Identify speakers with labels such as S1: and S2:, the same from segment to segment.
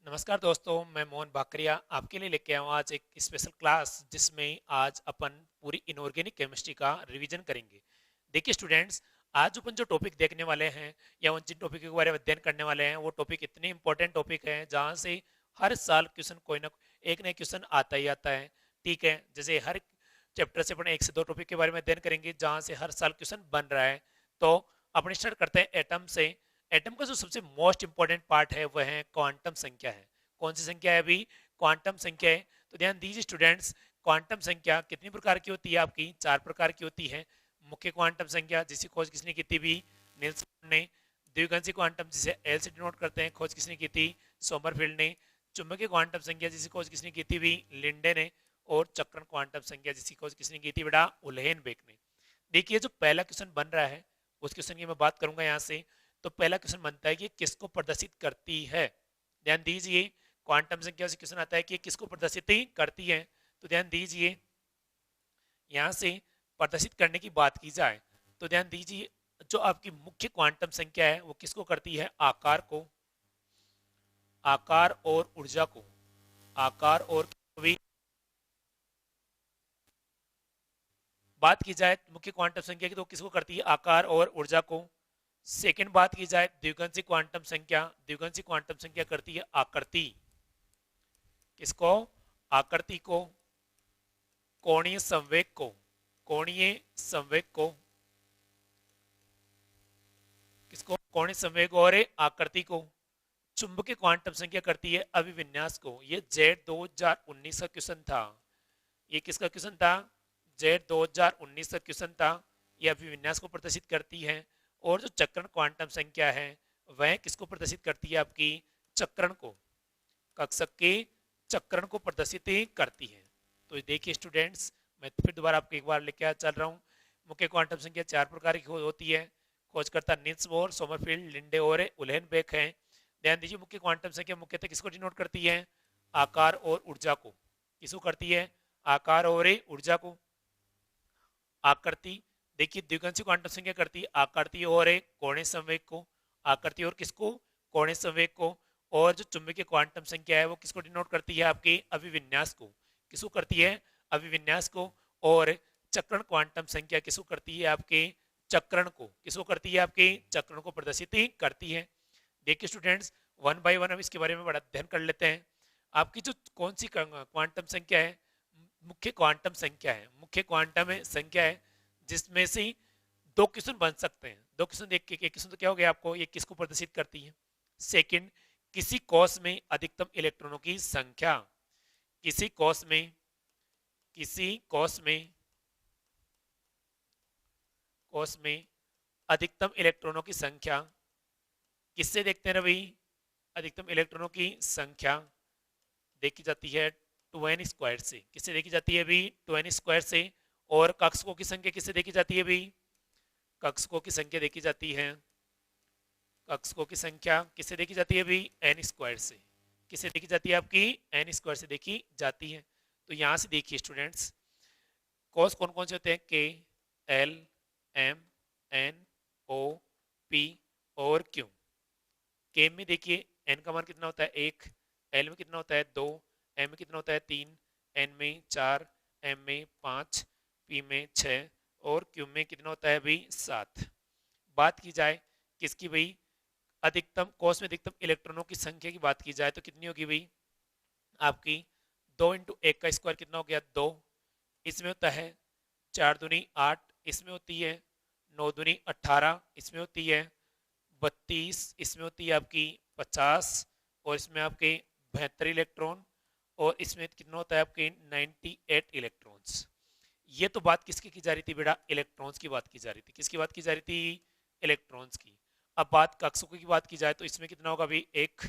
S1: नमस्कार दोस्तों, मैं मोहन भाकरिया आपके लिए लेके आया हूँ आज एक स्पेशल क्लास जिसमें आज अपन पूरी इनऑर्गेनिक केमिस्ट्री का रिवीजन करेंगे। देखिए स्टूडेंट्स, आज अपन जो टॉपिक देखने वाले हैं या उन जिन टॉपिक के बारे में अध्ययन करने वाले हैं वो टॉपिक इतने इंपॉर्टेंट टॉपिक हैं जहाँ से हर साल क्वेश्चन कोई ना एक नया क्वेश्चन आता ही आता है। ठीक है, जैसे हर चैप्टर से अपन एक से दो टॉपिक के बारे में अध्ययन करेंगे जहाँ से हर साल क्वेश्चन बन रहा है। तो अपन स्टार्ट करते हैं एटम से। एटम का जो सबसे मोस्ट इंपॉर्टेंट पार्ट है वह है क्वांटम संख्या है। कौन सी संख्या है अभी? क्वांटम संख्या है। तो ध्यान दीजिए स्टूडेंट्स, क्वांटम संख्या कितनी प्रकार की होती है? आपकी चार प्रकार की होती है। मुख्य क्वांटम संख्या जिसकी खोज किसने की थी? भी नील्स बोर ने। द्विघांसी क्वांटम जिसे एल से डिनोट करते हैं, खोज किसने की थी? सोमरफील्ड ने। चुंबकीय क्वांटम संख्या जिसकी खोज किसने की थी? भी लिंडे ने। और चक्रण क्वांटम संख्या जिसकी खोज किसने की थी? बेटा उल्हेनबेक ने। देखिए जो पहला क्वेश्चन बन रहा है उस क्वेश्चन की मैं बात करूंगा यहाँ से। तो पहला क्वेश्चन बनता है कि किसको प्रदर्शित करती है। ध्यान दीजिए, क्वांटम संख्या से क्वेश्चन आता है कि किसको प्रदर्शित करती है। तो ध्यान दीजिए, यहाँ से प्रदर्शित करने की बात की जाए तो ध्यान दीजिए, जो आपकी मुख्य क्वांटम संख्या है वो किसको करती है? आकार को, आकार और ऊर्जा को। आकार और भी बात की जाए मुख्य क्वांटम संख्या की तो किसको करती है? आकार और ऊर्जा को। सेकंड बात की जाए द्विघांसी क्वांटम संख्या, द्विघांसी क्वांटम संख्या करती है आकृति। किसको? आकृति को। कोणीय संवेग को, कोणीय संवेग को। किसको? कोणीय संवेग और आकृति को। चुंबकीय क्वांटम संख्या करती है अभिविन्यास को। ये जेड 2019 का क्वेश्चन था। ये किसका क्वेश्चन था? जेड 2019 का क्वेश्चन था। ये अभिविन्यास को प्रदर्शित करती है। और जो चक्रण क्वांटम संख्या है वह किसको प्रदर्शित करती है? आपकी चक्रण को, कक्षक के चक्रण को प्रदर्शित करती है। तो देखिए स्टूडेंट्स, मैं फिर दोबारा आपको एक बार लेके चल रहा हूँ। मुख्य क्वांटम संख्या चार प्रकार की होती है। खोजकर्ता निल्स बोर, सोमरफील्ड, लिंडे और उल्हेनबेक है। ध्यान दीजिए, मुख्य क्वांटम संख्या मुख्यतः किसको डिनोट करती है? आकार और ऊर्जा को। किसको करती है? आकार और ऊर्जा को। आकृति, देखिए द्विघांसी क्वांटम संख्या करती है आकृति और कोणीय संवेग को। आकृति और किसको? कोणीय संवेग को। और जो चुंबकीय क्वांटम संख्या है वो किसको डिनोट करती है? आपके अभिविन्यास को। किसको करती है? अभिविन्यास को। और चक्रण क्वांटम संख्या किसको करती है? आपके चक्रण को। किसको करती है? आपके चक्रण को प्रदर्शित करती है। देखिए स्टूडेंट्स, वन बाय वन अब इसके बारे में बड़ा अध्ययन कर लेते हैं। आपकी जो कौन सी क्वांटम संख्या है? मुख्य क्वांटम संख्या है। मुख्य क्वांटम संख्या है जिसमें से दो क्वेश्चन बन सकते हैं। दो क्वेश्चन देख के, एक क्वेश्चन तो क्या हो गया आपको, ये किसको प्रदर्शित करती है? सेकंड, किसी कोश में अधिकतम इलेक्ट्रॉनों की संख्या। किसी कोश में, किसी कोश में अधिकतम इलेक्ट्रॉनों की संख्या किससे देखते हैं रवि? अधिकतम इलेक्ट्रॉनों की संख्या देखी जाती है 2n² से। किससे देखी जाती है भी? 2n² से। और कक्षकों की संख्या किससे देखी जाती है भी? कक्षकों की संख्या देखी जाती है, कक्षकों की संख्या किससे देखी जाती है भी? n² से। किससे देखी जाती है? आपकी n² से देखी जाती है। तो यहां से देखिए स्टूडेंट्स, कॉस कौन कौन से होते हैं? के, एल, एम, एन, ओ, पी और क्यू। के में देखिए एन का मान कितना होता है? 1। एल में कितना होता है? 2। एम में कितना होता है? 3। एन में 4। एम में 5। पी में 6। और क्यू में कितना होता है भाई? 7। बात की जाए किसकी भाई? अधिकतम कोश में अधिकतम इलेक्ट्रॉनों की संख्या की बात की जाए तो कितनी होगी भाई? आपकी 2 × 1 का स्क्वायर कितना हो गया? 2। इसमें होता है 4 दूनी 8, इसमें होती है 9 दूनी 18, इसमें होती है 32, इसमें होती है आपकी 50, और इसमें आपके 72 इलेक्ट्रॉन, और इसमें कितना होता है आपके 98 इलेक्ट्रॉन्स। ये तो बात किसकी की जा रही थी बेटा? इलेक्ट्रॉन्स की बात की जा रही थी। किसकी बात की जा रही थी? इलेक्ट्रॉन्स की। अब बात कक्षकों की बात की जाए तो इसमें कितना होगा भाई? 1,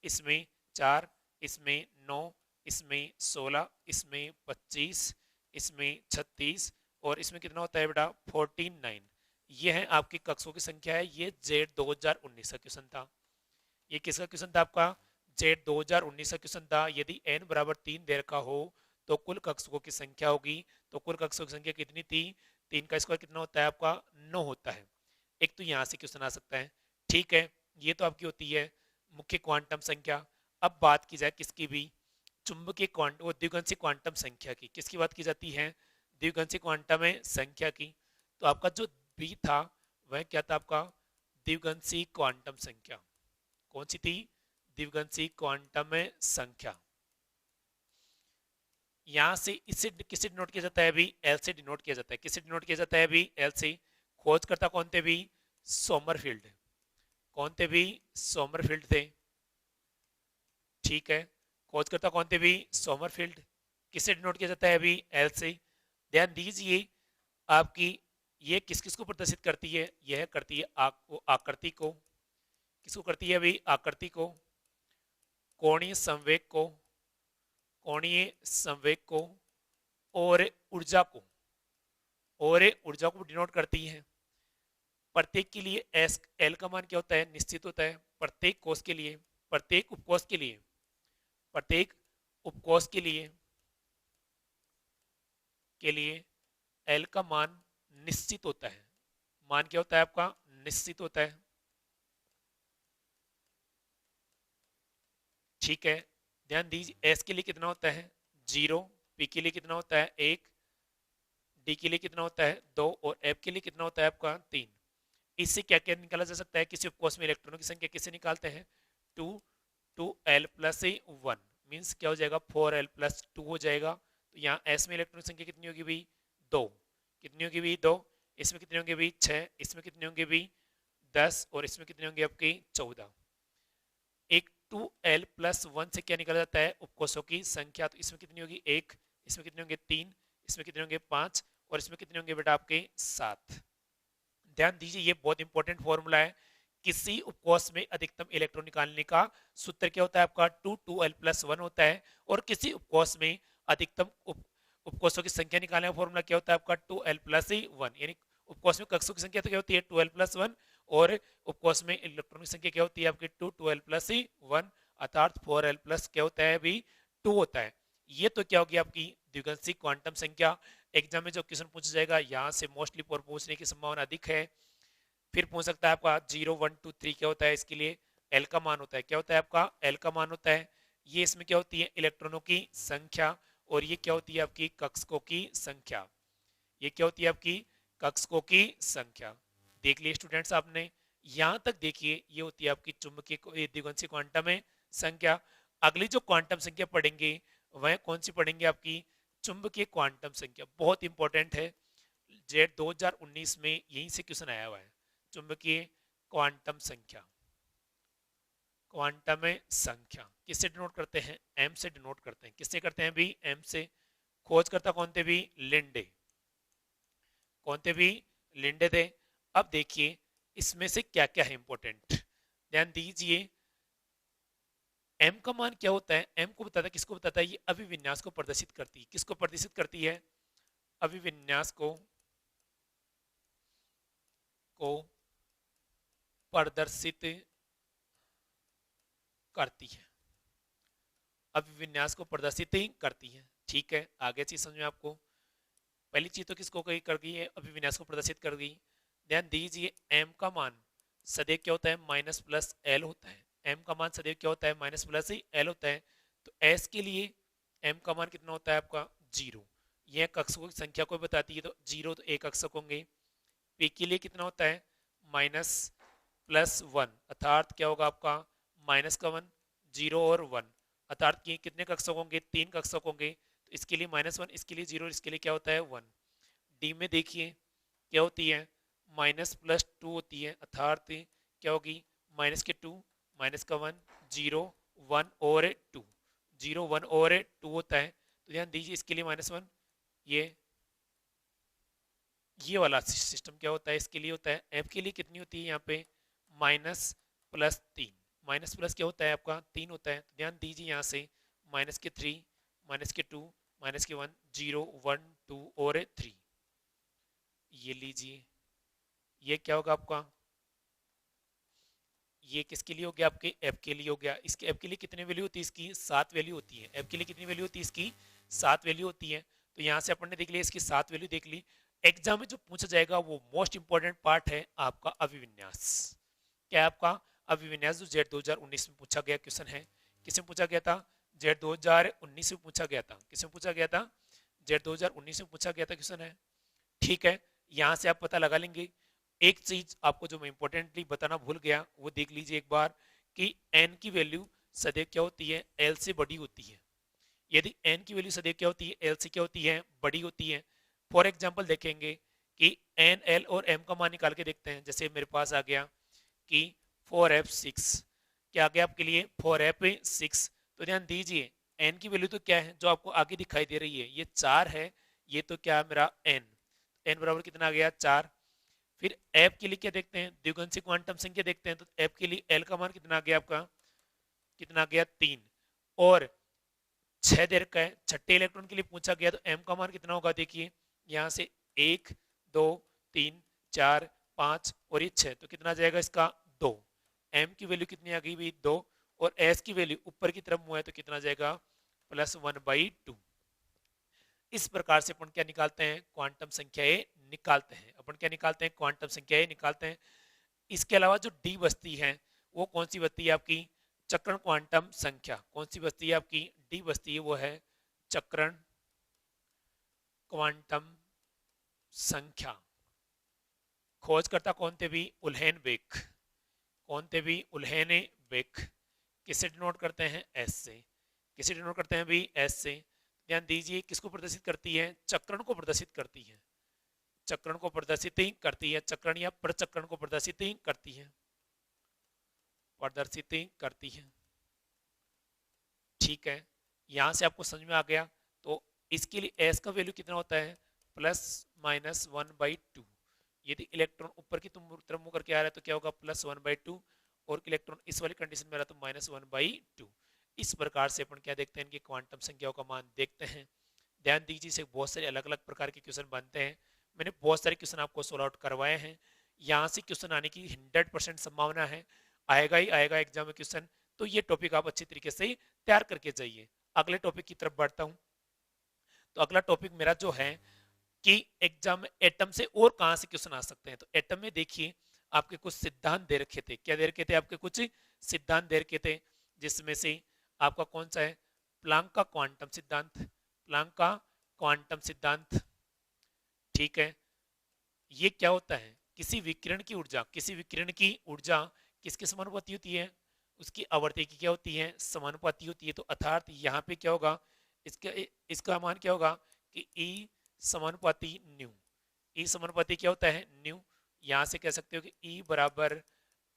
S1: इसमें 4, इसमें 9, इसमें 16, इसमें 25, इसमें 36, और इसमें कितना होता है बेटा? 49। ये है आपकी कक्षों की संख्या है। ये जेड 2019 का क्वेश्चन था। ये किसका क्वेश्चन था? आपका जेड 2019 का क्वेश्चन था। यदि n बराबर 3 दे रखा हो तो कुल कक्षकों की संख्या होगी। तो कुल कक्षकों की संख्या कितनी थी? 3 का स्क्वायर कितना होता है आपका? 9 होता है। एक तो यहाँ से क्वेश्चन आ सकता है। ठीक है, ये तो आपकी होती है मुख्य क्वांटम संख्या। अब बात की जाए किसकी भी, चुंबकीय क्वांटम वो द्विगंशी क्वांटम संख्या की, किसकी बात की जाती है, द्विगंशी क्वांटम संख्या की। तो आपका जो बी था वह क्या था आपका, द्विगंशी क्वांटम संख्या। कौन सी थी, द्विगंशी क्वांटम संख्या। यहां से इससे किससे डिनोट किया जाता है अभी, एल से डिनोट किया जाता है। किससे डिनोट किया जाता है अभी, एल से। खोजकर्ता कौन थे भी, सोमरफील्ड। कौन थे भी, सोमरफील्ड थे। ठीक है, खोजकर्ता कौन थे भी, सोमरफील्ड। किससे डिनोट किया जाता है अभी, एल से। ध्यान दीजिए आपकी ये किस किस को प्रदर्शित करती है, यह करती है आकृति को। किसको करती है अभी, आकृति को, कोणीय संवेग को, कोणीय संवेग को, और ऊर्जा को, और ऊर्जा को डिनोट करती है। प्रत्येक के लिए एस एल का मान क्या होता है, निश्चित होता है। प्रत्येक कोष के लिए, प्रत्येक उपकोष के लिए, प्रत्येक उपकोष के लिए एल का मान निश्चित होता है। मान क्या होता है आपका, निश्चित होता है। ठीक है, ध्यान दीजिए एस के लिए कितना होता है, 0। पी के लिए कितना होता है, 1। डी के लिए कितना होता है, 2। और एफ के लिए कितना होता है आपका, 3। इससे क्या क्या निकाला जा सकता है, किसी उपकोष में इलेक्ट्रॉनों की संख्या किससे निकालते हैं, 2 2l प्लस 1 मीन्स क्या हो जाएगा, 4l प्लस 2 हो जाएगा। तो यहाँ एस में इलेक्ट्रॉन की संख्या कितनी होगी भी, 2। कितनी होगी भी, 2। इसमें कितने होंगे भी, 6। इसमें कितने होंगे भी, 10। और इसमें कितने होंगे आपके, 14। एक 2l प्लस 1 से क्या निकल जाता है, उपकोषों की संख्या। तो इसमें कितनी होगी, 1। इसमें कितने होंगे, 3। इसमें कितने होंगे, 5। और इसमें कितने होंगे बेटा आपके, 7। ध्यान दीजिए ये बहुत इंपॉर्टेंट फॉर्मूला है। किसी उपकोष में अधिकतम इलेक्ट्रॉन निकालने का सूत्र क्या होता है आपका, 2 2l + 1 होता है। और किसी उपकोष में अधिकतम उपकोषों की संख्या निकालने का फॉर्मूला क्या होता है आपका, 2l + 1। यानी उपकोष में कक्षों की संख्या तो क्या होती है, 2l + 1। और उपकोष में इलेक्ट्रॉन की संख्या क्या होती है आपकी, 2 2l + 1 अर्थात 4l प्लस क्या होता है अभी, 2 होता है। ये तो क्या होगी आपकी द्विगंशी क्वांटम संख्या। एग्जाम में जो क्वेश्चन पूछा जाएगा यहाँ से मोस्टली पूछने की संभावना अधिक है। फिर पूछ सकता है आपका 0 1 2 3 क्या होता है, इसके लिए एल का मान होता है। क्या होता है आपका, एल का मान होता है। ये इसमें क्या होती है, इलेक्ट्रॉनों की संख्या। और ये क्या होती है आपकी, कक्षकों की संख्या। ये क्या होती है आपकी, कक्षकों की संख्या। देख लिए स्टूडेंट्स आपने, यहां तक देखिए ये होती है आपकी चुंबकीय द्विगंशी क्वांटम संख्या। अगली जो क्वांटम संख्या पढ़ेंगे वह कौन सी पढ़ेंगे, आपकी चुंबकीय क्वांटम संख्या। बहुत इंपॉर्टेंट है, जेट 2019 में यहीं से क्वेश्चन आया हुआ है। चुंबकीय क्वांटम संख्या, क्वांटम संख्या किससे डिनोट करते हैं, एम से डिनोट करते हैं। किससे करते हैं भी, एम से। खोजकर्ता कौन थे भी, लिंडे। कौन थे भी, लिंडे थे। अब देखिए इसमें से क्या क्या है इंपॉर्टेंट, ध्यान दीजिए। एम का मान क्या होता है, एम को बताता है, किसको बताता है, ये अभिविन्यास को प्रदर्शित करती है। किसको प्रदर्शित करती है, अभिविन्यास को प्रदर्शित करती है। अभिविन्यास को प्रदर्शित ही करती है। ठीक है, आगे चीज समझ में आपको। पहली चीज तो किसको कर गई है, अभिविन्यास को प्रदर्शित कर गई। ध्यान दीजिए एम का मान सदैव क्या होता है, माइनस प्लस एल होता है। एम का मान सदैव क्या होता है, माइनस प्लस एल होता है। तो एस के लिए एम का मान कितना होता है आपका, 0। यह कक्षकों की संख्या को बताती है। तो 0 तो एक कक्षक होंगे। पी के लिए कितना होता है, माइनस प्लस 1 अर्थात क्या होगा आपका, माइनस का 1, 0 और 1 अर्थात कितने कक्षक होंगे, 3 कक्षक होंगे। तो इसके लिए -1, इसके लिए 0, इसके लिए क्या होता है 1। डी में देखिए क्या होती है, माइनस प्लस 2 होती है अर्थात क्या होगी, माइनस के 2, माइनस का 1, 0 1 और 2, 0 1 और 2 होता है। तो ध्यान दीजिए इसके लिए -1, ये वाला सिस्टम क्या होता है, इसके लिए होता है। एफ के लिए कितनी होती है यहाँ पे, -+3। माइनस प्लस क्या होता है आपका, 3 होता है। तो ध्यान दीजिए यहाँ से -3, -2, -1, 0 1 2 और 3। ये लीजिए, ये क्या होगा आपका, ये किसके लिए हो गया, आपके एफ के लिए हो गया। इसके एफ के लिए कितनी वैल्यू होती है, इसकी 7 वैल्यू होती है। एफ के लिए कितनी वैल्यू होती है, इसकी 7 वैल्यू होती है। तो यहाँ से अपन ने देख लिया, इसकी 7 वैल्यू देख ली। एग्जाम में जो पूछा जाएगा वो मोस्ट इंपॉर्टेंट पार्ट है आपका अभिविन्यास। क्या है आपका अभिविन्यास, जो जेट 2019 में पूछा गया क्वेश्चन है किसमें पूछा गया था? जेट 2019 में पूछा गया था। किसमें पूछा गया था? जेट 2019 में पूछा गया था क्वेश्चन है। ठीक है, यहां से आप पता लगा लेंगे। एक चीज आपको जो मैं इंपॉर्टेंटली बताना भूल गया वो देख लीजिए एक बार, कि एन की वैल्यू सदैव क्या होती है? एल से बड़ी होती है। यदि एन की वैल्यू सदैव क्या होती है? एल से क्या होती है? बड़ी होती है। फॉर एग्जाम्पल देखेंगे कि एन, एल और एम का मान निकाल के देखते हैं। जैसे मेरे पास आ गया कि 4f6, क्या आ गया आपके लिए? 4f6। तो ध्यान दीजिए एन की वैल्यू तो क्या है जो आपको आगे दिखाई दे रही है? ये 4 है। ये तो क्या है मेरा? एन। एन बराबर कितना आ गया? 4। फिर एफ के लिए क्या देखते हैं? द्विगुणित क्वांटम संख्या देखते हैं। तो एफ के लिए एल का मान कितना आ गया आपका? कितना आ गया? 3। और 6 देर का है, छठे इलेक्ट्रॉन के लिए पूछा गया, तो एम का मान कितना होगा? देखिए यहाँ से 1 2 3 4 5 और ये 6, तो कितना जाएगा इसका? 2। एम की वैल्यू कितनी आ गई भाई? 2। और एस की वैल्यू ऊपर की तरफ मुँह है तो कितना जाएगा? +1/2। इस प्रकार से अपन क्या निकालते हैं? क्वांटम संख्याएं निकालते हैं। अपन क्या निकालते हैं? क्वांटम संख्याएं निकालते हैं। इसके अलावा जो डी बचती है वो कौन सी बचती है आपकी? चक्रण क्वांटम संख्या। कौन सी बचती है आपकी? डी बचती है, वो है चक्रण क्वांटम संख्या। खोजकर्ता कौन थे भी? उल्हेन बेक। कौन थे भी? उल्हेन बेक। किससे डिनोट करते हैं? एस से। किससे डिनोट करते हैं भी? एस से। ध्यान दीजिए किसको प्रदर्शित करती है? चक्रण को प्रदर्शित करती है। चक्रण को प्रदर्शित ही करती है। चक्रण या प्रचक्रण को प्रदर्शित ही करती है। प्रदर्शित ही करती है। ठीक है, यहां से आपको समझ में आ गया। तो इसके लिए एस का वैल्यू कितना होता है? +1/2। यदि इलेक्ट्रॉन ऊपर की तरफ मुंह करके आ रहा है तो क्या होगा? +1/2। और इलेक्ट्रॉन इस वाली कंडीशन में आ रहा है तो -1/2। इस प्रकार से अपन क्या देखते हैं? इनकी क्वांटम संख्याओं का मान देखते हैं। ध्यान दीजिए इसे बहुत सारे अलग अलग प्रकार के क्वेश्चन बनते हैं। मैंने बहुत सारे क्वेश्चन आपको सोल्व आउट करवाए हैं। यहाँ से क्वेश्चन आने की 100% संभावना है। आएगा ही आएगा एग्जाम में क्वेश्चन। तो ये टॉपिक आप अच्छी तरीके से तैयार करके जाइए। अगले टॉपिक की तरफ बढ़ता हूँ। तो अगला टॉपिक मेरा जो है कि एग्जाम में एटम से और कहां से क्वेश्चन आ सकते हैं। तो एटम में देखिए आपके कुछ सिद्धांत दे रखे थे। क्या दे रखे थे? आपके कुछ सिद्धांत दे रखे थे, जिसमें से आपका कौन सा है? प्लांक का क्वांटम सिद्धांत। प्लांक का क्वांटम सिद्धांत। ठीक है, ये क्या होता है? किसी विकिरण की ऊर्जा, किसी विकिरण की ऊर्जा किसके समानुपाती होती है? उसकी आवर्ती की क्या होती है? समानुपाती होती है। तो अर्थात यहाँ पे क्या होगा? इसका इसका मान क्या होगा कि ई समानुपाती न्यू। ई समानुपाती क्या होता है? न्यू। यहाँ से कह सकते हो कि ई बराबर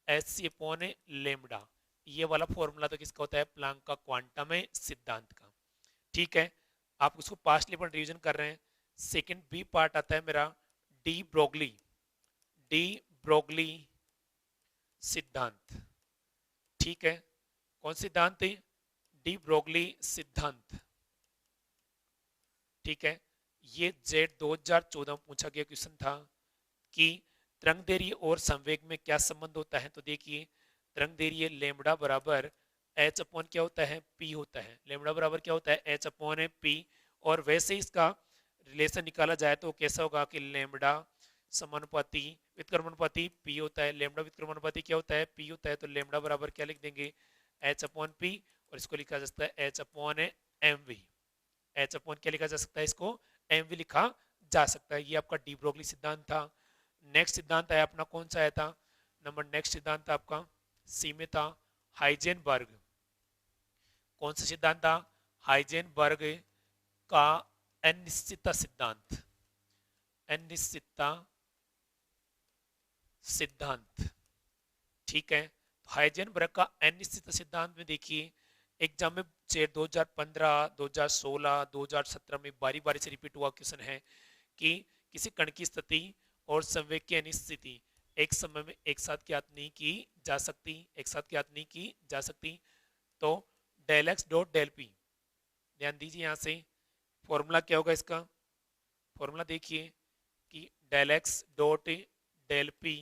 S1: h/λ। ये वाला फॉर्मूला तो किसका होता है? प्लांक का क्वांटम सिद्धांत का। ठीक है, आप उसको पास्टली पर रिवीजन कर रहे हैं। सेकंड बी पार्ट आता है मेरा डी ब्रोगली। डी ब्रोगली सिद्धांत। ठीक है, कौन सिद्धांत है? डी ब्रोगली सिद्धांत। ठीक है, ये जेट 2014 में पूछा गया क्वेश्चन था कि तरंगदैर्घ्य और संवेग में क्या संबंध होता है। तो देखिए तरंगदैर्घ्य लेमड़ा बराबर एच अपॉन क्या होता है? पी होता है। लेमड़ा बराबर क्या होता है? H upon P. और वैसे इसका रिलेशन निकाला जाए तो कैसा होगा कि लेमड़ा समानुपाती व्युत्क्रमानुपाती पी होता है। लेमड़ा व्युत्क्रमानुपाती क्या होता है? पी होता है। तो लेमड़ा बराबर क्या लिख देंगे? H upon P. और इसको लिखा जा सकता है H upon M V. H upon क्या लिखा जा सकता है? इसको एम वी लिखा जा सकता है। ये आपका डी ब्रोगली सिद्धांत था। नेक्स्ट सिद्धांत आया अपना, कौन सा आया था? नेक्स्ट सिद्धांत था आपका सी में था हाइजेनबर्ग। कौन सा सिद्धांत था? हाइजेनबर्ग का अनिश्चितता सिद्धांत। अनिश्चितता सिद्धांत। ठीक है, तो हाइजेनबर्ग का अनिश्चितता सिद्धांत में देखिए एग्जाम में 2015, 2016, 2017 में बारी बारी से रिपीट हुआ क्वेश्चन है कि किसी कण की स्थिति और संवेग की अनिश्चिति एक समय में एक साथ ज्ञात नहीं की जा सकती। एक साथ ज्ञात नहीं की जा सकती। तो del x dot del p, ध्यान दीजिए यहाँ से फॉर्मूला क्या होगा इसका? फॉर्मूला देखिए कि del x dot del p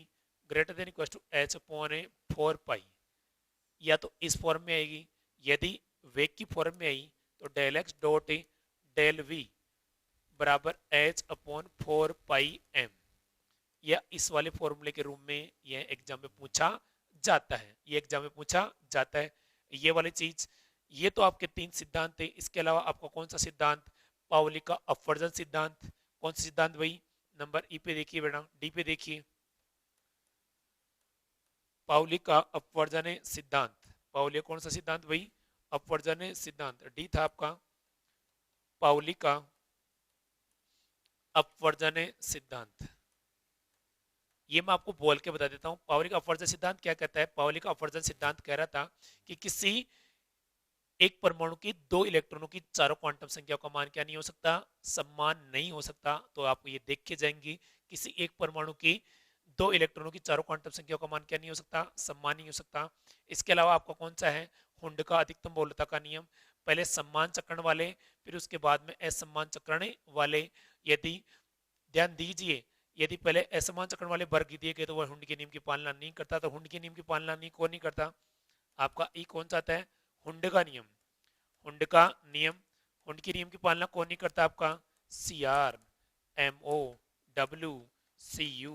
S1: greater than equal to H upon 4 pi. या तो इस फॉर्म में आएगी, यदि वेग की फॉर्म में आई तो del x dot del v बराबर एच अपॉन 4 पाई एम। या इस वाले फॉर्मूले के रूप में यह एग्जाम में पूछा जाता है। ये एग्जाम में पूछा जाता है। ये वाली चीज ये तो आपके 3 सिद्धांत थे। इसके अलावा आपका कौन सा सिद्धांत, पाउली का अपवर्जन सिद्धांत। कौन सा सिद्धांत भाई, नंबर ई पे देखिए बेटा, डी पे देखिए, पाउली का अपवर्जन सिद्धांत। पाउली कौन सा सिद्धांत भाई, अपवर्जन सिद्धांत। डी था आपका पाउली का अपवर्जन सिद्धांत। ये मैं आपको बोल के बता देता हूं, पाउली का अपवर्जन सिद्धांत क्या कहता है। पाउली का अपवर्जन सिद्धांत कह रहा था कि किसी एक परमाणु की 2 इलेक्ट्रॉनों की चारों क्वांटम संख्या का मान क्या नहीं हो सकता, समान नहीं हो सकता। तो आपको ये देख के जाएंगी, किसी एक परमाणु की 2 इलेक्ट्रॉनों की चारों क्वांटम संख्या का मान क्या नहीं हो सकता, समान नहीं हो सकता। इसके अलावा आपका कौन सा है, हुंड का अधिकतम बहुलता का नियम। पहले समान चक्रण वाले, फिर उसके बाद में असमान चक्रण वाले। यदि ध्यान दीजिए, यदि पहले असमान चक्रण वाले वर्ग दिए गए तो वह हुंड के नियम की पालना नहीं करता। तो हुंड के नियम की पालना नहीं कौन नहीं करता, आपका ई कौन सा आता है, हुंड का नियम। हुंड का नियम, हुंड के नियम की पालना कौन नहीं करता, आपका C R, M O, W, C U,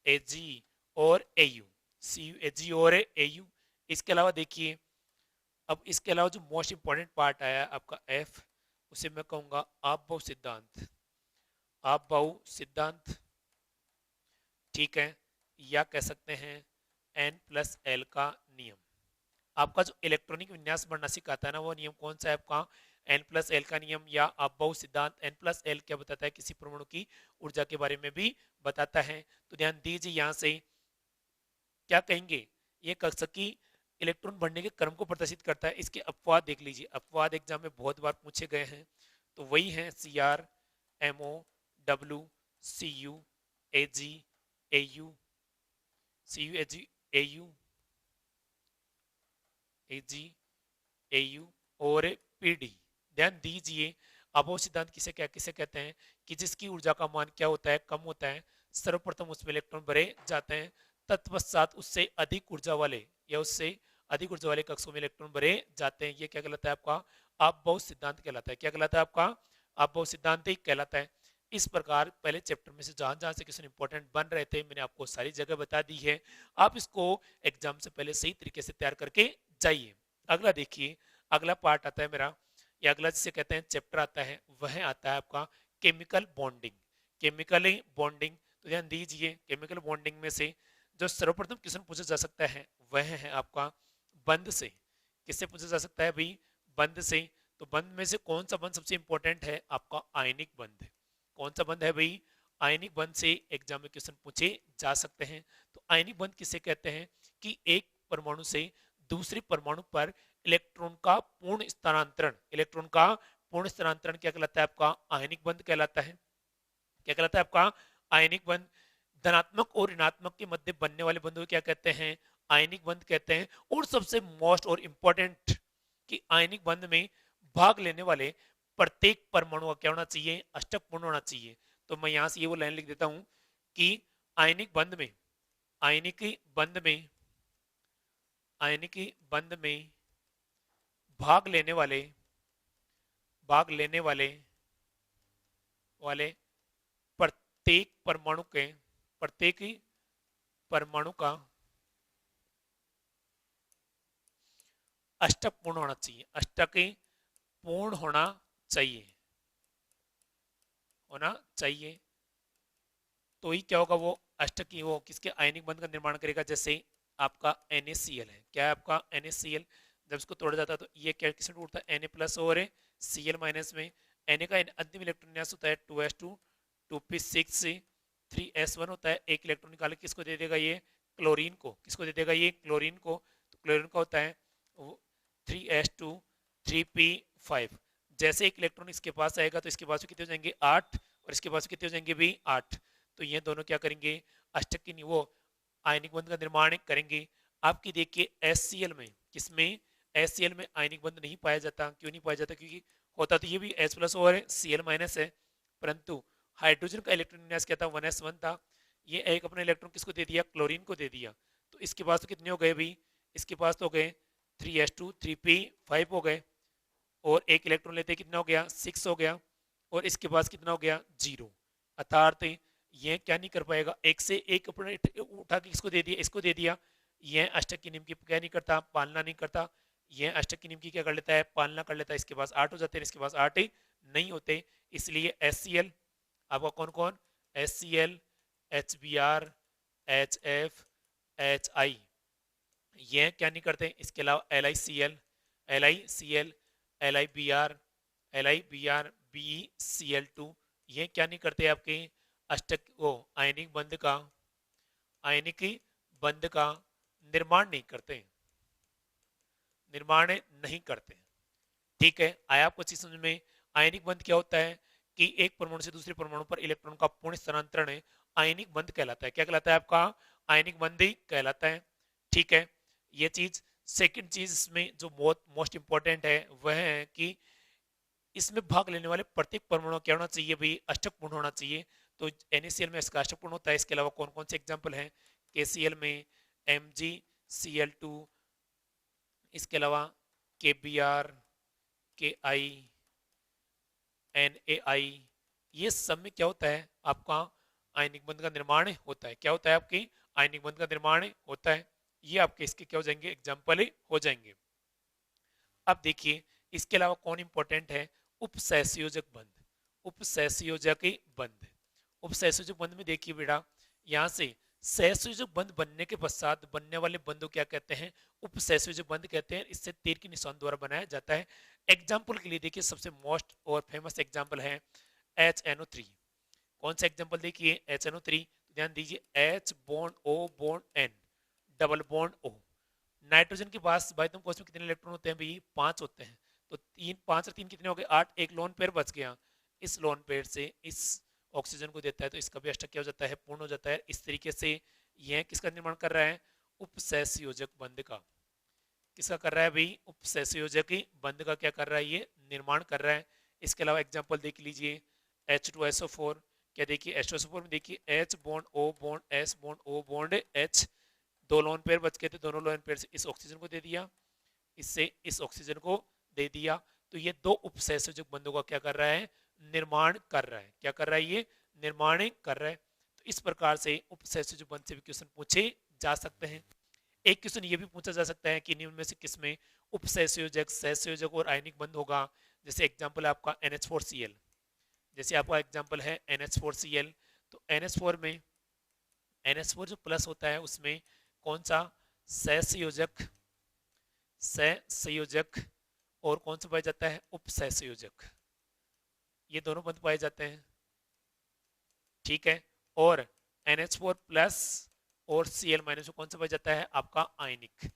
S1: A G और A U. C U, A G और ए यू। इसके अलावा देखिए, अब इसके अलावा जो मोस्ट इंपॉर्टेंट पार्ट आया आपका एफ, उसे मैं कहूंगा आपबहु सिद्धांत। आपबहु सिद्धांत, ठीक है, या कह सकते हैं एन प्लस एल का नियम। आपका जो इलेक्ट्रॉनिक विन्यास बढ़ना सिखाता है ना, वो नियम कौन सा है आपका, एन प्लस एल का नियम या अपबहु सिद्धांत। एन प्लस एल क्या बताता है, किसी परमाणु की ऊर्जा के बारे में भी बताता है। तो ध्यान दीजिए, यहां से क्या कहेंगे, ये कक्षकी इलेक्ट्रॉन बढ़ने के क्रम को प्रदर्शित करता है। इसके अपवाद देख लीजिए, अपवाद एग्जाम में बहुत बार पूछे गए हैं। तो वही है C R, M O, W, C U, A G, A U, C U, A G, A U, A G, A U और पी डी। ध्यान दीजिए, अबोह सिद्धांत किसे कहते हैं, कि जिसकी ऊर्जा का मान क्या होता है, कम होता है, सर्वप्रथम उसमें इलेक्ट्रॉन भरे जाते हैं, तत्पश्चात उससे अधिक ऊर्जा वाले या उससे अधिक ऊर्जा वाले कक्षों में इलेक्ट्रॉन भरे जाते हैं। ये क्या कहलाता है आपका, अपबहु सिद्धांत कहलाता है। क्या कहलाता है आपका, अपबहु सिद्धांत ही कहलाता है। इस प्रकार पहले चैप्टर में से जहां जहां से क्वेश्चन इंपॉर्टेंट बन रहे थे, मैंने आपको सारी जगह बता दी है। आप इसको एग्जाम से पहले सही तरीके से तैयार करके जाइए। अगला देखिए, अगला पार्ट आता है मेरा, या अगला जिसे कहते हैं चैप्टर आता है, वह आता है आपका केमिकल बॉन्डिंग। केमिकल बॉन्डिंग, तो ध्यान दीजिए, केमिकल बॉन्डिंग में से जो सर्वप्रथम क्वेश्चन पूछा जा सकता है वह है आपका बंध से। किससे पूछा जा सकता है भाई, बंध से। तो बंध में से कौन सा बंध सबसे इंपॉर्टेंट है, आपका आयनिक बंध। कौन सा बंध है भाई, आयनिक बंध से एग्जाम में क्वेश्चन पूछे जा सकते हैं। तो आयनिक बंध किसे कहते हैं, कि एक परमाणु से दूसरे परमाणु पर इलेक्ट्रॉन का पूर्ण स्थानांतरण, इलेक्ट्रॉन का पूर्ण स्थानांतरण क्या कहलाता है, आपका आयनिक बंध कहलाता है। क्या कहलाता है आपका, आयनिक बंध। धनात्मक और ऋणात्मक के मध्य बनने वाले बंधों को क्या कहते हैं, आयनिक बंध कहते हैं। और सबसे मोस्ट और इंपॉर्टेंट, कि आयनिक बंध में भाग लेने वाले प्रत्येक परमाणु का क्या होना चाहिए, अष्टक पूर्ण होना चाहिए। तो मैं यहां से ये वो लाइन लिख देता हूं कि आयनिक बंध में, आयनिक बंध में, आयनिक बंध में भाग लेने वाले, भाग लेने वाले वाले प्रत्येक परमाणु के, प्रत्येक परमाणु का अष्टक पूर्ण होना चाहिए, अष्टक पूर्ण होना चाहिए, होना चाहिए। तो ही क्या होगा, वो अष्टकी, वो किसके आयनिक बंध का निर्माण करेगा। जैसे आपका NaCl है, क्या है आपका NaCl, जब इसको तोड़ा जाता है तो ये क्या किसमें टूटता है, Na प्लस और Cl माइनस में। Na का अंतिम इलेक्ट्रॉन विन्यास होता है 2s2 2p6 3s1 होता है। एक इलेक्ट्रॉन निकाल के किसको दे देगा, ये क्लोरीन को, किसको दे देगा, ये क्लोरीन को। तो क्लोरीन का होता है 3s2 3p5। जैसे एक इलेक्ट्रॉन इसके पास आएगा तो इसके पास कितने हो जाएंगे, 8, और इसके पास कितने हो जाएंगे भी 8। तो ये दोनों क्या करेंगे, अष्टक की वो आयनिक बंध का निर्माण करेंगे। आपकी देखिए HCl में, किसमें, HCl में आयनिक बंध नहीं पाया जाता। क्यों नहीं पाया जाता, क्योंकि होता तो ये भी H प्लस और है, Cl माइनस है, परंतु हाइड्रोजन का इलेक्ट्रॉन विन्यास क्या था, 1s1 था। ये एक अपना इलेक्ट्रॉन किसको दे दिया, क्लोरीन को दे दिया। तो इसके पास तो कितने हो गए भी, इसके पास तो हो गए 3s2 3p5 हो गए, और एक इलेक्ट्रॉन लेते कितना हो गया, 6 हो गया, और इसके पास कितना हो गया, 0। अर्थात ये क्या नहीं कर पाएगा, एक से एक अपने उठा के इसको दे दिया, इसको दे दिया, यह अष्टक के नियम की क्या नहीं करता, पालना नहीं करता। ये अष्टक के नियम की क्या कर लेता है, पालना कर लेता है, इसके पास 8 हो जाते हैं, इसके पास 8 नहीं होते, इसलिए HCl आपका कौन कौन, HCl, HBr, HF, HI, ये क्या नहीं करते। इसके अलावा LiCl, LiCl, LiBr, LiBr, BeCl2, ये क्या नहीं करते आपके अष्टक वो आयनिक बंध का, आयनिक बंध का निर्माण नहीं करते, निर्माण नहीं करते। ठीक है, आया आपको चीज समझ में। आयनिक बंध क्या होता है कि एक परमाणु से दूसरे परमाणु पर इलेक्ट्रॉन का पूर्ण स्थानांतरण है, आयनिक बंध कहलाता है। क्या कहलाता है आपका, आयनिक बंध ही कहलाता है। ठीक है, ये चीज। सेकंड चीज इसमें जो बहुत मोस्ट इंपॉर्टेंट है वह है कि इसमें भाग लेने वाले प्रत्येक परमाणु क्या होना चाहिए भाई, अष्टक पूर्ण होना चाहिए। तो NaCl में इसका अष्टक पूर्ण होता है। इसके अलावा कौन कौन से एग्जाम्पल हैं, KCl में MgCl2, इसके अलावा KBr, KI, NaI, ये सब में क्या होता है आपका आयनिक बंध का निर्माण होता है। क्या होता है आपकी, आयनिक बंध का निर्माण होता है। ये आपके इसके क्या हो जाएंगे, एग्जाम्पल हो जाएंगे। अब देखिए इसके अलावा कौन इंपॉर्टेंट है, उपसहसंयोजक बंध, उपसहसंयोजक बंध। उपसहसंयोजक बंध में देखिए बेटा, यहाँ से सहसंयोजक बंध बनने के पश्चात बनने वाले बंधों क्या कहते हैं, उपसहसंयोजक बंध कहते हैं। इससे तीर के निशान द्वारा बनाया जाता है। एग्जाम्पल के लिए देखिए सबसे मोस्ट और फेमस एग्जाम्पल है HNO3। कौन सा एग्जाम्पल देखिए, HNO3, ध्यान दीजिए, H bond O bond N, double bond O। Nitrogen के पास बायोतम कोश में कितने इलेक्ट्रॉन होते हैं भाई, 5 होते हैं। तो 3, 5 और 3 कितने हो गए, 8, एक लोन पेयर बच गया। इस लोन पेयर से इस ऑक्सीजन को देता है, तो इसका भी अष्टक क्या हो जाता है, पूर्ण हो जाता है। इस तरीके से यह किसका निर्माण कर रहा है, उपसहसंयोजक बंध का। किसका कर रहा है भाई, उपसहसंयोजक बंध का क्या कर रहा है, ये निर्माण कर रहा है। इसके अलावा एग्जाम्पल देख लीजिए H2SO4। क्या देखिए H2SO4 में देखिए H bond O bond S bond O bond H, 2 lone pair बच गए थे, दोनों लोन पेयर से इस ऑक्सीजन को दे दिया, इससे इस ऑक्सीजन को दे दिया। तो ये दो उपसहसंयोजक बंधों का क्या कर रहा है, निर्माण कर रहा है। क्या कर रहा है, ये निर्माण कर रहा है। तो इस प्रकार से उपसहसंयोजक बंध से भी क्वेश्चन पूछे जा सकते हैं। एक क्वेश्चन ये भी पूछा जा सकता है कि निम्न में से किसमें उपसहसंयोजक, सहसंयोजक और आयनिक बंध होगा। जैसे एग्जांपल है आपका NH4Cl, जैसे आपका एग्जांपल है NH4Cl। तो NH4 में NH4 जो प्लस होता है उसमें कौन सा, सहसंयोजक, सहसंयोजक, और कौन सा पाया जाता है, उपसहसंयोजक। ये दोनों बंध पाए जाते हैं। ठीक है, और NH4 प्लस और Cl माइनस में कौन सा पाया जाता है, आपका आयनिक।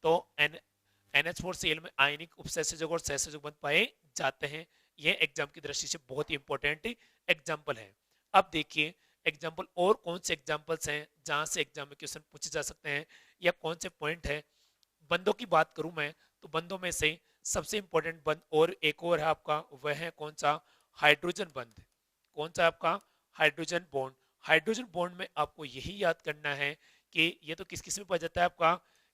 S1: तो NH4Cl में आयनिक, उपसहसंयोजक और सहसंयोजक बंध पाए जाते हैं। यह एग्जाम की दृष्टि से बहुत ही इंपॉर्टेंट एग्जाम्पल है। अब देखिए एग्जाम्पल और कौन से एग्जाम्पल्स हैं जहां से एग्जाम में क्वेश्चन पूछे जा सकते हैं, या कौन से पॉइंट है। बंधों की बात करूं मैं, तो बंधों में से सबसे इंपॉर्टेंट बंध और एक और है आपका, वह है कौन सा, हाइड्रोजन बंध। कौन सा आपका, हाइड्रोजन बॉन्ड। हाइड्रोजन बॉन्ड में आपको यही याद करना है कि ये तो किस किस में पाया जाता है आपका,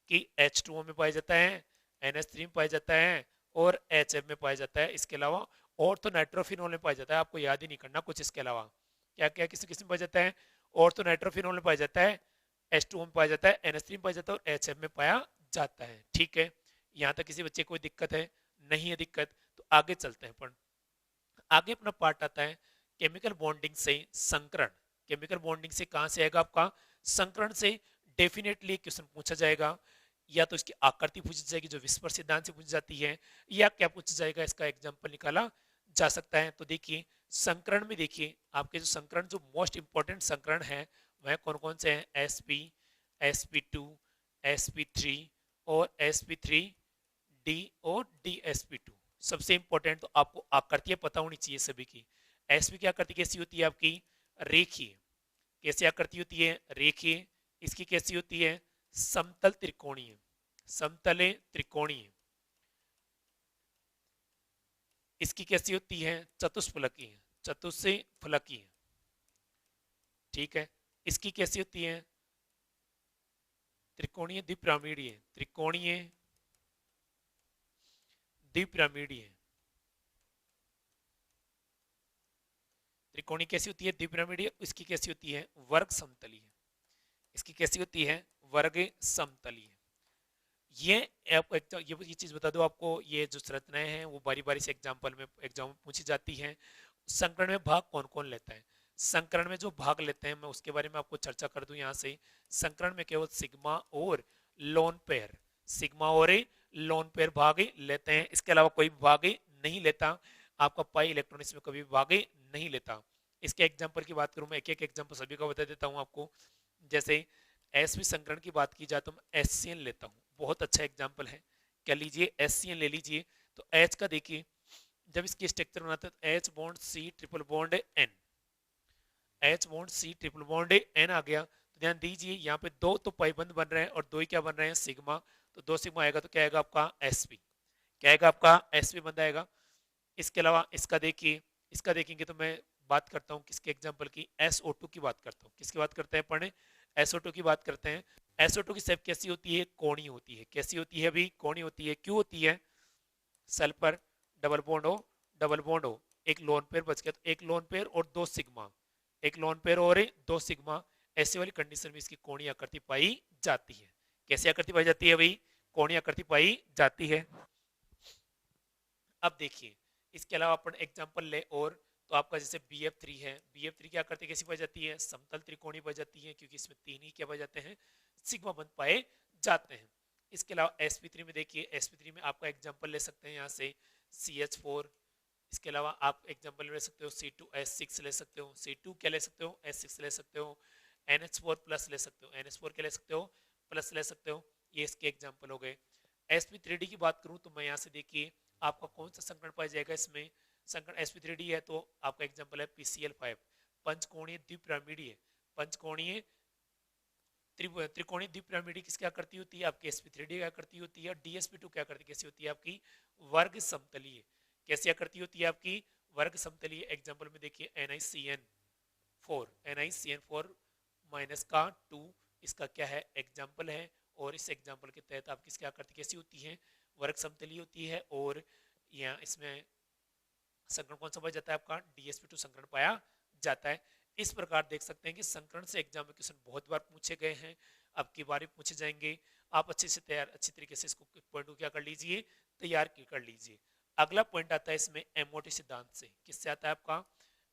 S1: कि H2O में पाया जाता है, NH3 में पाया जाता है, और HF में पाया जाता है। इसके अलावा और तो नाइट्रोफिनॉल में पाया जाता है, आपको याद ही नहीं करना कुछ इसके अलावा। क्या क्या किस किस में पाया जाता है, और तो नाइट्रोफिनॉल में पाया जाता है, H2O में पाया जाता है, NH3 में पाया जाता है, और HF में पाया जाता है। ठीक है, यहाँ तक किसी बच्चे को कोई दिक्कत है, नहीं है दिक्कत, तो आगे चलते हैं। पर आगे अपना पार्ट आता है केमिकल बॉन्डिंग से संकरण। केमिकल बॉन्डिंग से कहां से आएगा आपका, संकरण से डेफिनेटली क्वेश्चन पूछा जाएगा। या तो इसकी आकृति पूछी जाएगी जो विस्पर सिद्धांत से पूछी जाती है, या क्या पूछा जाएगा, इसका एग्जाम्पल निकाला जा सकता है। तो देखिए संकरण में देखिए आपके जो संकरण, जो मोस्ट इंपॉर्टेंट संकरण है वह कौन कौन से हैं, sp, sp2, sp3 और sp3d और dsp2। सबसे इंपॉर्टेंट तो आपको आकृतियां पता होनी चाहिए सभी की। sp की आकृति कैसी होती है आपकी, रेखीय। कैसी आकृति होती है, रेखीय। इसकी कैसी होती है, समतल त्रिकोणीय, समतले त्रिकोणीय। इसकी कैसी होती है, चतुष्फलकीय, चतुष्फलकीय। ठीक है, इसकी कैसी होती है, त्रिकोणीय द्विपिरामिडीय, त्रिकोणीय द्विपिरामिडीय। त्रिकोणीय कैसी होती है, द्विपिरामिडीय। इसकी कैसी होती है, वर्ग समतलीय। इसकी कैसी होती है, वर्ग समतलीय। ये आपको ये चीज बता दो आपको, ये जो संरचनाएं हैं वो बारी बारी से एग्जाम्पल में एग्जाम में पूछी जाती हैं। संकरण में भाग कौन कौन लेता है? संकरण में जो भाग लेते हैं मैं उसके बारे में आपको चर्चा कर दूं यहाँ से। संकरण में केवल सिग्मा और लोन पेयर, सिग्मा और लोन पेयर भाग लेते हैं, इसके अलावा कोई भाग नहीं लेता। आपका पाई इलेक्ट्रॉन इसमें कभी भाग नहीं लेता। इसके एग्जाम्पल की बात करूं मैं, एक एक एग्जाम्पल सभी का बता देता हूं आपको। जैसे एसवी संकरण की बात की जाए तो मैं एससीएन लेता हूँ, बहुत अच्छा एग्जाम्पल है। क्या लीजिए, एससीएन ले लीजिए। तो एच का देखिए, जब इसकी स्ट्रक्चर बनाते हैं H bond C triple bond N, H bond C triple bond N आ गया। तो ध्यान दीजिए यहाँ पे दो तो पाइबंद बन रहे हैं और दो ही क्या बन रहे हैं, सिग्मा। तो दो सिग्मा आएगा तो क्या आएगा आपका एसपी, क्या आएगा आपका एसपी बन जाएगा। इसके अलावा इसका देखिए, इसका देखेंगे तो मैं बात करता हूँ किसके एग्जाम्पल की, SO2 की बात करता हूँ। किसकी बात करते हैं पढ़े, SO2 की बात करते हैं। SO2 की शेप कैसी होती है, कोणीय होती है। कैसी होती है अभी, कोणीय होती है। क्यों होती है, सल्फर डबल बॉन्ड हो, डबल बॉन्ड हो, एक लोन पेयर बच गया, तो एक लोन पेयर और दो सिग्मा, एक लोन पेयर और दो सिग्मा, ऐसी वाली कंडीशन में इसकी कोणीय आकृति पाई जाती है। कैसी आकृति पाई जाती है भाई, कोणीय आकृति पाई जाती है। अब देखिए इसके अलावा अपन एग्जांपल ले और, तो आपका जैसे BF3 है, BF3 की आकृति कैसी पाई जाती है, समतल त्रिकोणीय पाई जाती है, क्योंकि इसमें तीन ही क्या पाए जाते हैं, सिग्मा बंध पाए जाते हैं। इसके अलावा sp3 में देखिए, sp3 में आपका एग्जांपल ले सकते हैं यहाँ से CH4। इसके अलावा आप एग्जांपल ले सकते हो C2H6 ले सकते हो, C2 क्या ले सकते हो, H6 ले सकते हो, NH4 प्लस ले सकते हो, NH4 क्या ले सकते हो, प्लस ले सकते हो। ये इसके एग्जांपल हो गए। sp3d की बात करूं तो मैं यहाँ से देखिए आपका कौन सा संकरण पाया जाएगा इसमें, संकरण sp3d है तो आपका एग्जांपल है PCl5, पंचकोणीय द्विपिरामिडीय, पंचकोणीय त्रिकोणीय द्विपिरामिडीय किसकी आकृति होती है आपकी, sp3d की आकृति होती है। dsp2 क्या आकृति कैसी होती है आपकी, वर्ग समतलीय। कैसी आकृति होती है आपकी, वर्ग समतलीय। एग्जांपल में देखिए NiCN4, NiCN4 माइनस का 2, इसका क्या है एग्जांपल है। और इस एग्जांपल के तहत आप किसकी आकृति कैसी होती है, वर्ग समतलीय होती है। और यहाँ इसमें संकरण कौन सा पाया जाता है आपका, DsP2 संकरण पाया जाता है। इस प्रकार देख सकते हैं कि संकरण से एग्जाम में क्वेश्चन बहुत बार पूछे गए हैं, अब की बार पूछे जाएंगे। आप अच्छे से तैयार, अच्छी तरीके से इसको पॉइंट को क्या कर लीजिए, तैयार कर लीजिए। अगला पॉइंट आता है इसमें MOT सिद्धांत से। किससे आता है आपका,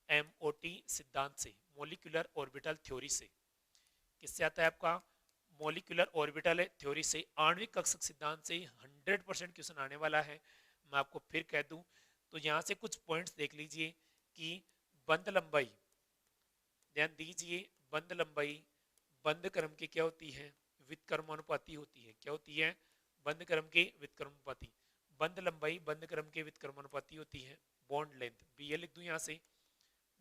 S1: MOT सिद्धांत से, मोलिकुलर ऑर्बिटल थ्योरी से। किससे आता है आपका, मोलिकुलर ऑर्बिटल थ्योरी से। आणविक कक्षक सिद्धांत से 100% क्वेश्चन आने वाला है, मैं आपको फिर कह दूं। तो यहाँ से कुछ पॉइंट्स देख लीजिए कि बंध लंबाई, ध्यान दीजिए, बंध लंबाई बंध क्रम की क्या होती है, व्युत्क्रमानुपाती होती है। क्या होती है, बंध क्रम के व्युत्क्रमानुपाती। बंध लंबाई बंध क्रम के व्युत्क्रमानुपाती होती है। बॉन्ड लेंथ BL लिख दूं यहाँ से,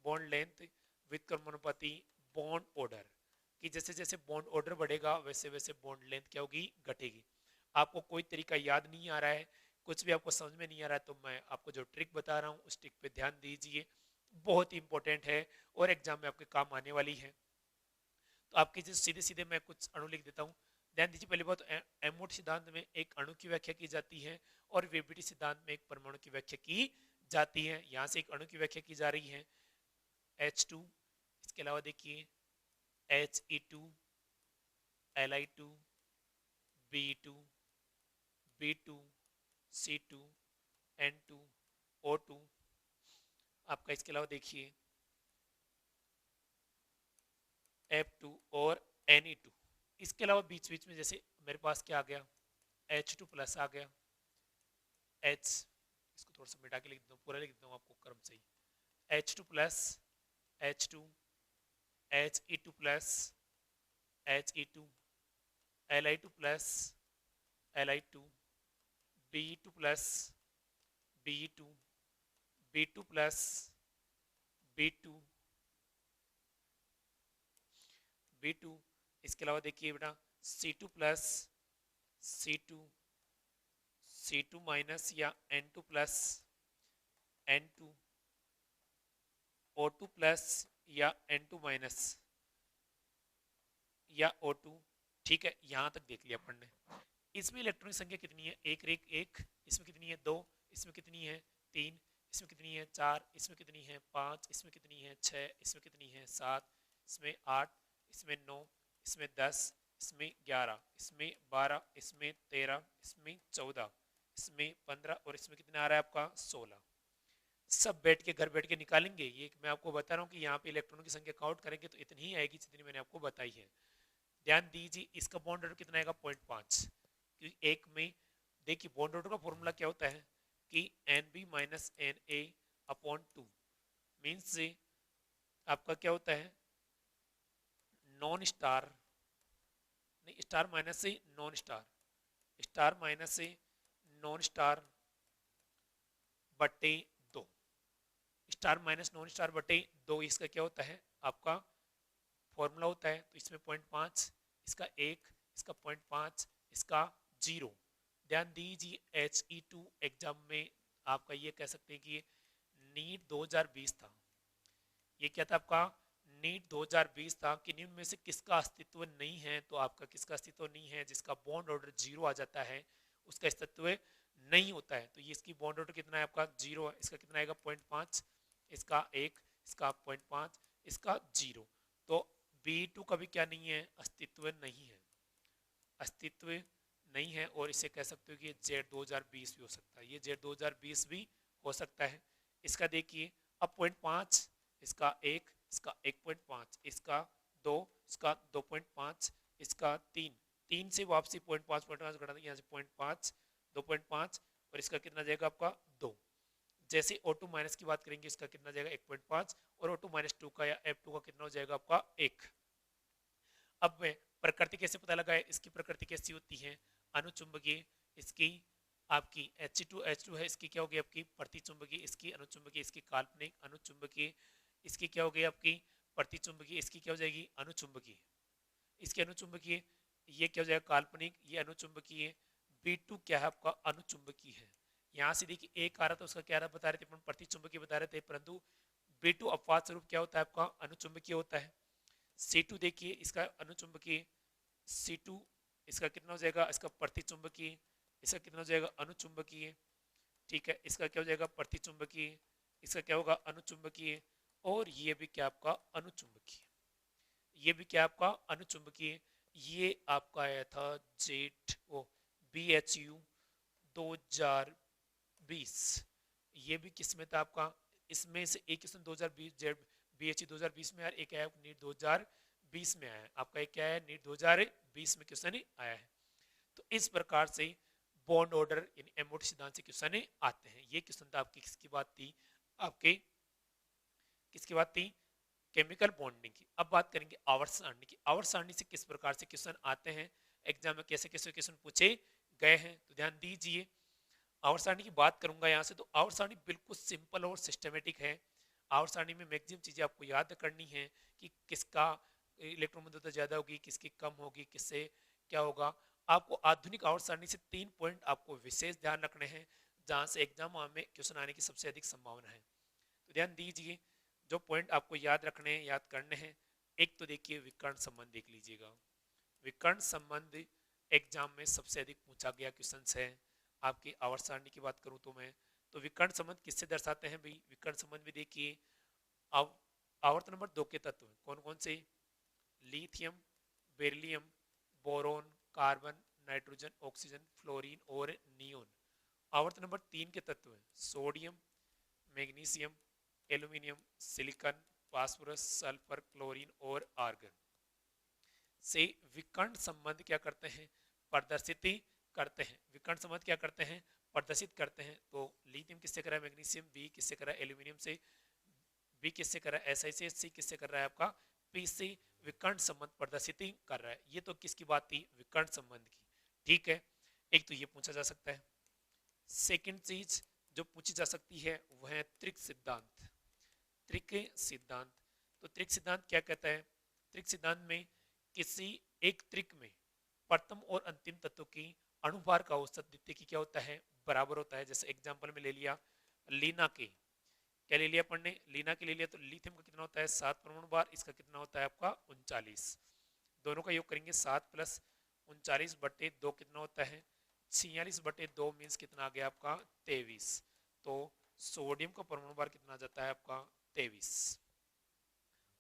S1: बॉन्ड लेंथ व्युत्क्रमानुपाती। बॉन्ड ऑर्डर कि जैसे जैसे बॉन्ड ऑर्डर बढ़ेगा वैसे वैसे बॉन्ड लेंथ क्या होगी, घटेगी। आपको कोई तरीका याद नहीं आ रहा है, कुछ भी आपको समझ में नहीं आ रहा है, तो मैं आपको जो ट्रिक बता रहा हूँ उस ट्रिक पे ध्यान दीजिए, बहुत ही इंपॉर्टेंट है और एग्जाम में आपके काम आने वाली है। तो आपके जो सीधे सीधे मैं कुछ अणु लिख देता हूँ। ध्यान दीजिए, पहली बात एमोट सिद्धांत में एक अणु की व्याख्या की जाती है और वेबिटी सिद्धांत में एक परमाणु की व्याख्या की जाती है। यहाँ से एक अणु की व्याख्या की जा रही है H2, इसके अलावा देखिए He2, Li2, Be2, B2, C2, N2, O2। आपका इसके अलावा देखिए F2 और Ne2। इसके अलावा बीच बीच में जैसे मेरे पास क्या आ गया, H2 प्लस आ गया, H, इसको थोड़ा सा मिटा के लिख देता हूँ, पूरा लिख देता हूँ आपको क्रम से ही। H2 plus H2, He2 plus He2, Li2 plus Li2, Be2 plus Be2, B2 plus B2, B2। इसके अलावा देखिए बेटा C2 plus C2, C2 minus या N2 plus N2, O2 plus या N2 माइनस या O2। ठीक है, यहां तक देख लिया अपन ने। इसमें इलेक्ट्रॉनिक संख्या कितनी है, एक रेख एक, इसमें कितनी है दो, इसमें कितनी है तीन, इसमें कितनी है चार, इसमें कितनी है पाँच, इसमें कितनी है छः, इसमें कितनी है सात, इसमें आठ, इसमें नौ, इसमें 10, इसमें 11, इसमें 12, इसमें 13, इसमें 14, इसमें 15 और इसमें कितना आ रहा है आपका 16। सब बैठ के घर बैठ के निकालेंगे। ये मैं आपको बता रहा हूँ कि यहाँ पे इलेक्ट्रॉनों की संख्या काउंट करेंगे तो इतनी ही आएगी जितनी मैंने आपको बताई है। ध्यान दीजिए इसका बॉन्ड ऑर्डर कितना आएगा 0.5, क्योंकि एक में देखिए बॉन्ड ऑर्डर का फॉर्मूला क्या होता है कि NB minus NA upon 2 means आपका क्या होता है नॉन स्टार, नहीं स्टार माइनस से नॉन स्टार, स्टार माइनस से नॉन स्टार बटे 2, स्टार माइनस नॉन स्टार बटे 2 इसका क्या होता है आपका फॉर्मूला होता है। तो इसमें 0.5, इसका 1, इसका 0.5, इसका 0। ध्यान दीजिए HE2 एग्जाम में आपका ये कह सकते हैं कि ये नीट 2020 था। ये क्या था आपका नीट 2020 था कि निम्न में से किसका अस्तित्व नहीं है, तो आपका किसका अस्तित्व नहीं है जिसका बॉन्ड ऑर्डर 0 आ जाता है उसका अस्तित्व नहीं होता है। तो ये इसकी बॉन्ड ऑर्डर कितना है आपका 0 है, इसका कितना आएगा 0.5, इसका 1, इसका 0.5, इसका 0। तो B2 का भी क्या नहीं है अस्तित्व नहीं है, अस्तित्व नहीं है। और इसे कह सकते हो कि Z 2020 भी हो सकता है, ये Z 2020 भी हो सकता है। इसका देखिए अब 0.5, इसका 1, इसका 1.5, इसका 2, इसका 2.5, इसका 3, 3 से वापसी 0.5 घटा देंगे यहाँ से 0.5, 2.5 और इसका कितना जाएगा आपका 2। जैसे O2 माइनस की बात करेंगे इसका कितना जाएगा 1.5 और O2 माइनस 2 का या F2 का कितना हो जाएगा आपका 1। अब मैं प्रकृति कैसे पता लगाए, इसकी प्रकृति कैसी होती है अनुचुंबकीय, इसकी आपकी H2H2 है, इसकी क्या होगी आपकी प्रतिचुंबकीय, इसकी अनुचुंबकीय, इसकी काल्पनिक अनुचुंबकीय, इसकी क्या हो गई आपकी प्रतिचुंबकीय, इसकी क्या हो जाएगी अनुचुंबकीय, इसकी अनुचुंबकीय, ये क्या हो जाएगा काल्पनिक, ये अनुचुंबकीय। B2 क्या है आपका अनुचुंबकीय है। यहाँ से देखिए एक आ रहा था उसका क्या बता रहे थे प्रतिचुंबकीय बता रहे थे, परंतु B2 अपवाद स्वरूप क्या होता है आपका अनुचुंबकीय होता है। C2 देखिए इसका अनुचुंबकीय, C2 इसका कितना हो जाएगा इसका प्रतिचुंबकीय, इसका कितना हो जाएगा अनुचुंबकीय, ठीक है। इसका क्या हो जाएगा प्रतिचुंबकीय, इसका क्या होगा अनुचुंबकीय और ये भी क्या आपका अनुचुंबकीय, ये भी क्या आपका अनुचुंबकीय। ये आपका आया था जेट ओ BHU 2020, ये भी किसमें था आपका, इसमें से एक क्वेश्चन 2020 जेड BHU 2020 में आया, एक आया नीट 2020 में आया, आपका एक क्या है नीट 2020 में क्वेश्चन आया है। तो इस प्रकार से बॉन्ड ऑर्डर यानी एमोट सिद्धांत से क्वेश्चन आते हैं। ये क्वेश्चन था आपकी किसकी बात थी, आपके किसकी बात थी केमिकल बॉन्डिंग की। अब बात करेंगे आवर्त सारणी की। आवर्त सारणी से किस प्रकार से क्वेश्चन आते हैं एग्जाम में, कैसे कैसे क्वेश्चन पूछे गए हैं, तो ध्यान दीजिए। आवर्त सारणी की बात करूंगा यहाँ से, तो आवर्त सारणी बिल्कुल सिंपल और सिस्टमेटिक है। आवर्त सारणी में मैक्सिमम चीजें आपको याद करनी है कि किसका इलेक्ट्रॉन मंदता ज्यादा होगी, किसकी कम होगी, किससे क्या होगा। आपको आधुनिक आवर्त सारणी से 3 पॉइंट आपको विशेष ध्यान रखने हैं जहां से एग्जाम में क्वेश्चन आने की सबसे अधिक संभावना है। तो ध्यान दीजिए जो पॉइंट आपको याद रखने हैं याद करने हैं, एक तो देखिए विकर्ण संबंध देख लीजिएगा। विकर्ण संबंध एग्जाम में सबसे अधिक पूछा गया क्वेश्चन है। आपकी आवर्त सारणी की बात करूं तो मैं, तो विकर्ण संबंध किससे दर्शाते हैं भाई, विकर्ण संबंध भी देखिए। अब आवर्त नंबर 2 के तत्व कौन कौन से, lithium, beryllium, boron, carbon, nitrogen, oxygen, fluorine और नियोन। आवर्त नंबर 3 के तत्व हैं sodium, magnesium, aluminium, silicon, phosphorus, sulphur, chlorine और आर्गन से विकर्ण संबंध क्या करते हैं प्रदर्शित करते हैं। विकर्ण संबंध क्या करते हैं प्रदर्शित करते हैं। तो लिथियम किससे कर रहा है मैग्नीशियम, बी किससे कर रहा है एल्यूमिनियम से, बी किससे कर रहा है SI से, सी किससे कर रहा है आपका P से विकर्ण संबंध प्रदर्शित कर रहा है। ये तो किसकी बात थी विकर्ण संबंध की, ठीक है। एक तो ये पूछा जा सकता है। सेकंड चीज जो पूछी जा सकती है वह है त्रिक सिद्धांत। त्रिक सिद्धांत, तो त्रिक सिद्धांत क्या कहता है, त्रिक सिद्धांत में किसी एक त्रिक में प्रथम और अंतिम तत्व की अणुभार का औसत द्वितीय की क्या होता है बराबर होता है। जैसे एग्जांपल में ले लिया लीना के, क्या ले लिया पढ़ने लीना के ले लिया, तो लिथियम का कितना होता है 7 परमाणु भार, इसका कितना होता है आपका 39, दोनों का योग करेंगे 7 प्लस 39 बटे 2 कितना होता है 46 बटे 2 मीन्स कितना आ गया आपका 23। तो सोडियम का परमाणु भार कितना आ जाता है आपका 23।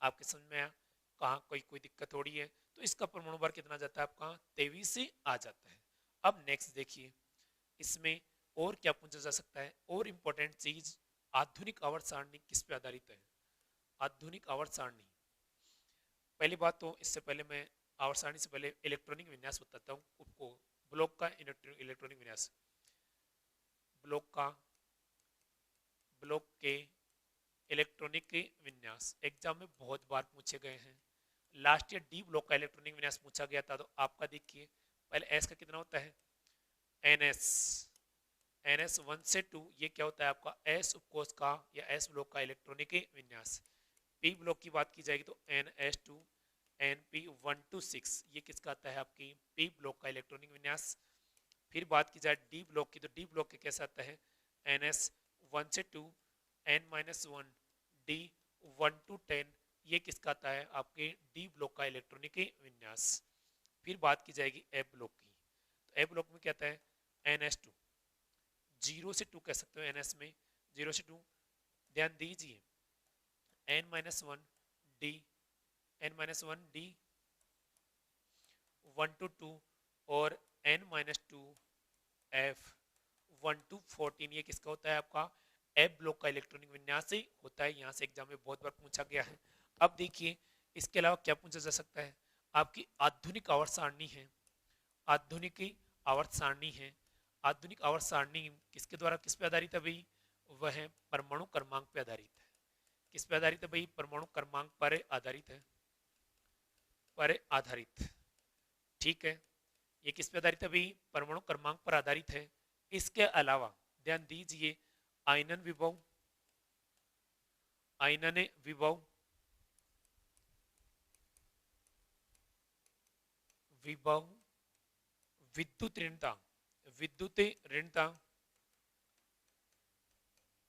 S1: आपके समझ में आया, कहाँ कोई दिक्कत थोड़ी है। तो इसका परमाणु भार कितना जाता है आपका 23 से आ जाता है। अब नेक्स्ट देखिए, इसमें और क्या पूछा जा सकता है, और इंपॉर्टेंट चीज, आधुनिक आवर्त सारणी किस पे आधारित है? आधुनिक आवर्त सारणी, पहली बात तो इससे पहले मैं आवर्त सारणी से पहले इलेक्ट्रॉनिक विन्यास बताता हूँ आपको। ब्लॉक का इलेक्ट्रॉनिक विन्यास, ब्लॉक के इलेक्ट्रॉनिक विन्यास एग्जाम में बहुत बार पूछे गए हैं। लास्ट ईयर डी ब्लॉक का इलेक्ट्रॉनिक विन्यास पूछा गया था, तो आपका देखिए पहले एस का कितना होता है, एनएस 1 से 2, ये क्या होता है आपका एस उपकोष का या एस ब्लॉक का इलेक्ट्रॉनिक विन्यास। पी ब्लॉक की बात की जाएगी तो NS2 NP1 to 6, ये किसका आता है आपकी पी ब्लॉक का इलेक्ट्रॉनिक विन्यास। फिर बात की जाए डी ब्लॉक की, तो डी ब्लॉक के कैसा आता है NS1 से 2 N-1 D1 to 10, ये किसका आता है आपके डी ब्लॉक का इलेक्ट्रॉनिक विन्यास। फिर बात की जाएगी ए ब्लॉक की, तो ए ब्लॉक में क्या आता है NS2, 0 से 2 कह सकते हो NS में, 0 से 2, ध्यान दीजिए N-1 D N-1 D 1 to 2 और N-2 F 1 to 14, ये किसका होता है आपका एफ ब्लॉक का इलेक्ट्रॉनिक विन्यास से होता है। यहाँ से एग्जाम में बहुत बार पूछा गया है। अब देखिए इसके अलावा क्या पूछा जा सकता है, आपकी आधुनिक आवर्त सारणी है, आधुनिक आवर्त सारणी है। आधुनिक आवर्त सारणी किसके द्वारा किस पे आधारित है भाई, वह है परमाणु क्रमांक पे आधारित है। किस पे आधारित है भाई, परमाणु क्रमांक पर आधारित है, पर आधारित, ठीक है। ये किस पे आधारित है भाई, परमाणु क्रमांक पर आधारित है। इसके अलावा ध्यान दीजिए आयनन विभव, आयनन विभव, विभव, विद्युत ऋणता, विद्युत ऋणता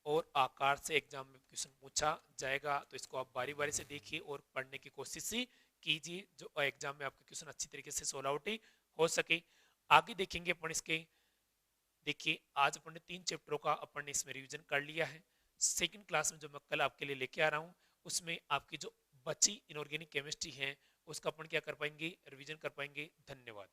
S1: और आकार से एग्जाम में क्वेश्चन पूछा जाएगा, तो इसको आप बारी बारी से देखिए और पढ़ने की कोशिश कीजिए, जो एग्जाम में आपके क्वेश्चन अच्छी तरीके से सोल्व आउट हो सके। आगे देखेंगे अपन इसके, देखिए आज अपन ने 3 चैप्टरों का अपन ने इसमें रिवीजन कर लिया है। सेकंड क्लास में जो मैं कल आपके लिए लेके आ रहा हूँ, उसमें आपकी जो बची इनऑर्गेनिक केमिस्ट्री है उसका अपन क्या कर पाएंगे, रिवीजन कर पाएंगे। धन्यवाद।